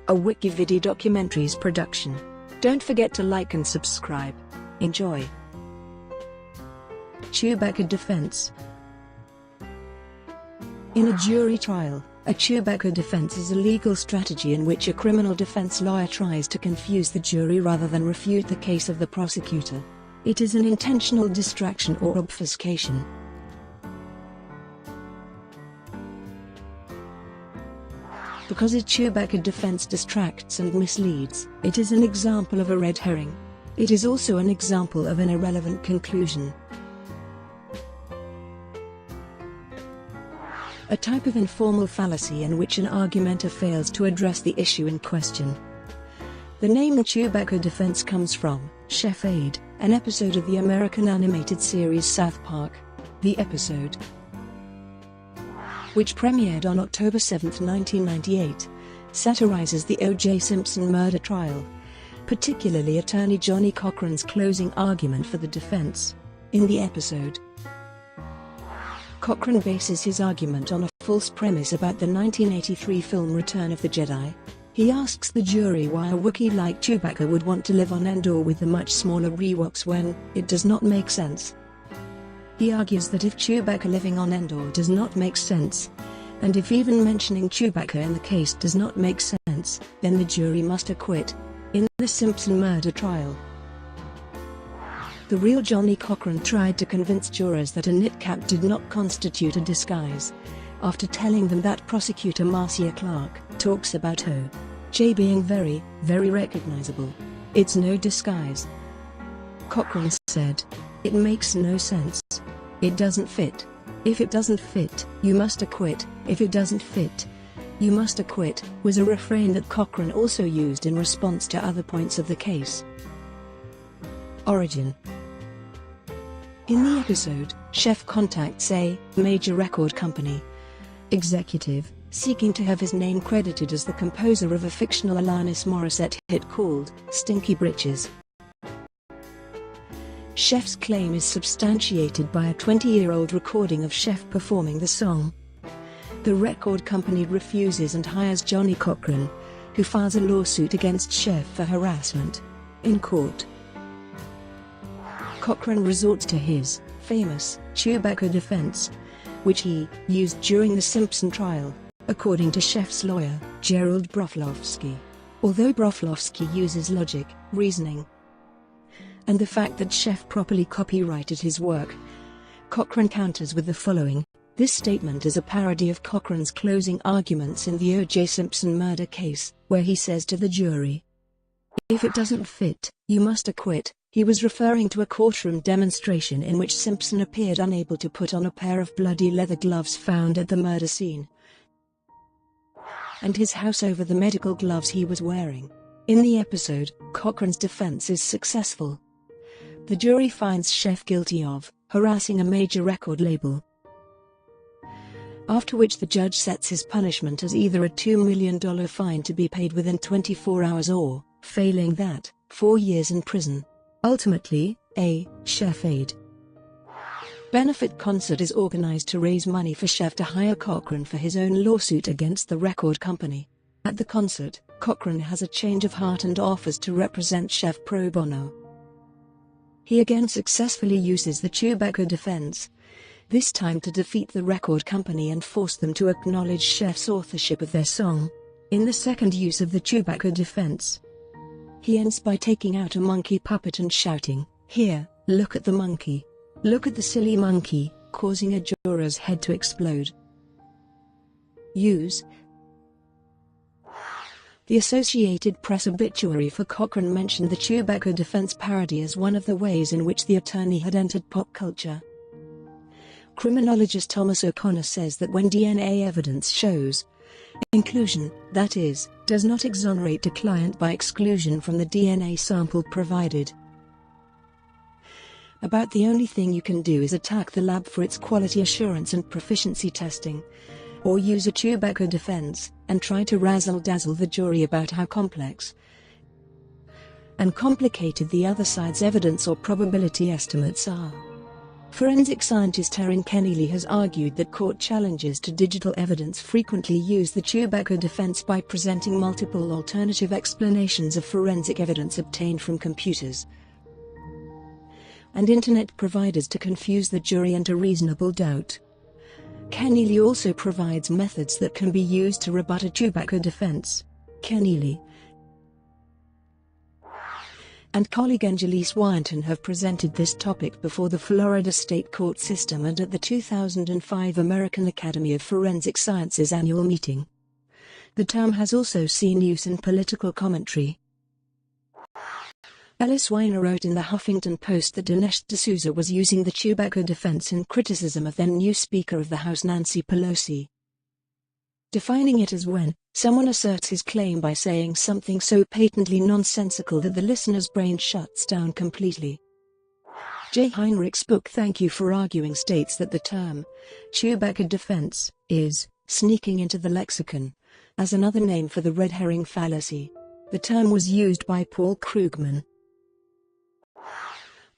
a WikiVidi Documentaries production. Don't forget to like and subscribe. Enjoy. Chewbacca defense. In a jury trial, a Chewbacca defense is a legal strategy in which a criminal defense lawyer tries to confuse the jury rather than refute the case of the prosecutor. It is an intentional distraction or obfuscation. Because a Chewbacca defense distracts and misleads, it is an example of a red herring. It is also an example of an irrelevant conclusion. A type of informal fallacy in which an argumenter fails to address the issue in question. The name Chewbacca defense comes from Chef Aid, an episode of the American animated series South Park. The episode, which premiered on October 7, 1998, satirizes the O.J. Simpson murder trial, particularly attorney Johnnie Cochran's closing argument for the defense. In the episode, Cochran bases his argument on a false premise about the 1983 film Return of the Jedi. He asks the jury why a Wookiee like Chewbacca would want to live on Endor with the much smaller Ewoks when it does not make sense. He argues that if Chewbacca living on Endor does not make sense, and if even mentioning Chewbacca in the case does not make sense, then the jury must acquit. In the Simpson murder trial, the real Johnnie Cochran tried to convince jurors that a knit cap did not constitute a disguise, after telling them that prosecutor Marcia Clark talks about O.J. being very, very recognizable. It's no disguise. Cochran said, "It makes no sense. It doesn't fit. If it doesn't fit, you must acquit. If it doesn't fit, you must acquit," was a refrain that Cochran also used in response to other points of the case. Origin. In the episode, Chef contacts a major record company executive, seeking to have his name credited as the composer of a fictional Alanis Morissette hit called Stinky Britches. Chef's claim is substantiated by a 20-year-old recording of Chef performing the song. The record company refuses and hires Johnnie Cochran, who files a lawsuit against Chef for harassment. In court, Cochran resorts to his famous Chewbacca defense, which he used during the Simpson trial, according to Chef's lawyer, Gerald Broflovsky. Although Broflovsky uses logic, reasoning, and the fact that Chef properly copyrighted his work, Cochran counters with the following. This statement is a parody of Cochran's closing arguments in the O.J. Simpson murder case, where he says to the jury, "If it doesn't fit, you must acquit." He was referring to a courtroom demonstration in which Simpson appeared unable to put on a pair of bloody leather gloves found at the murder scene, and his house over the medical gloves he was wearing. In the episode, Cochran's defense is successful. The jury finds Chef guilty of harassing a major record label, after which the judge sets his punishment as either a $2 million fine to be paid within 24 hours or, failing that, 4 years in prison. Ultimately, a Chef Aid benefit concert is organized to raise money for Chef to hire Cochran for his own lawsuit against the record company. At the concert, Cochran has a change of heart and offers to represent Chef pro bono. He again successfully uses the Chewbacca defense, this time to defeat the record company and force them to acknowledge Chef's authorship of their song. In the second use of the Chewbacca defense, he ends by taking out a monkey puppet and shouting, "Here, look at the monkey. Look at the silly monkey," causing a juror's head to explode. Use. The Associated Press obituary for Cochran mentioned the Chewbacca defense parody as one of the ways in which the attorney had entered pop culture. Criminologist Thomas O'Connor says that when DNA evidence shows inclusion, that is, does not exonerate the client by exclusion from the DNA sample provided, about the only thing you can do is attack the lab for its quality assurance and proficiency testing, or use a Chewbacca defense, and try to razzle-dazzle the jury about how complex and complicated the other side's evidence or probability estimates are. Forensic scientist Erin Kenneally has argued that court challenges to digital evidence frequently use the Chewbacca defense by presenting multiple alternative explanations of forensic evidence obtained from computers and internet providers to confuse the jury into reasonable doubt. Kenneally also provides methods that can be used to rebut a Chewbacca defense. Kenneally and colleague Angelise Wyanton have presented this topic before the Florida State Court System and at the 2005 American Academy of Forensic Sciences annual meeting. The term has also seen use in political commentary. Alice Weiner wrote in the Huffington Post that Dinesh D'Souza was using the Chewbacca defense in criticism of then-new Speaker of the House Nancy Pelosi, defining it as when someone asserts his claim by saying something so patently nonsensical that the listener's brain shuts down completely. Jay Heinrich's book Thank You for Arguing states that the term Chewbacca defense is sneaking into the lexicon as another name for the red herring fallacy. The term was used by Paul Krugman,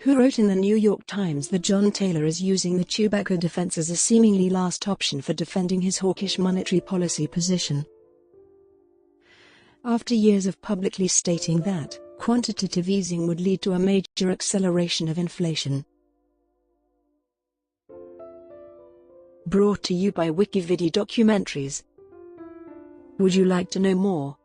who wrote in the New York Times that John Taylor is using the Chewbacca defense as a seemingly last option for defending his hawkish monetary policy position. After years of publicly stating that quantitative easing would lead to a major acceleration of inflation. Brought to you by WikiVidi Documentaries. Would you like to know more?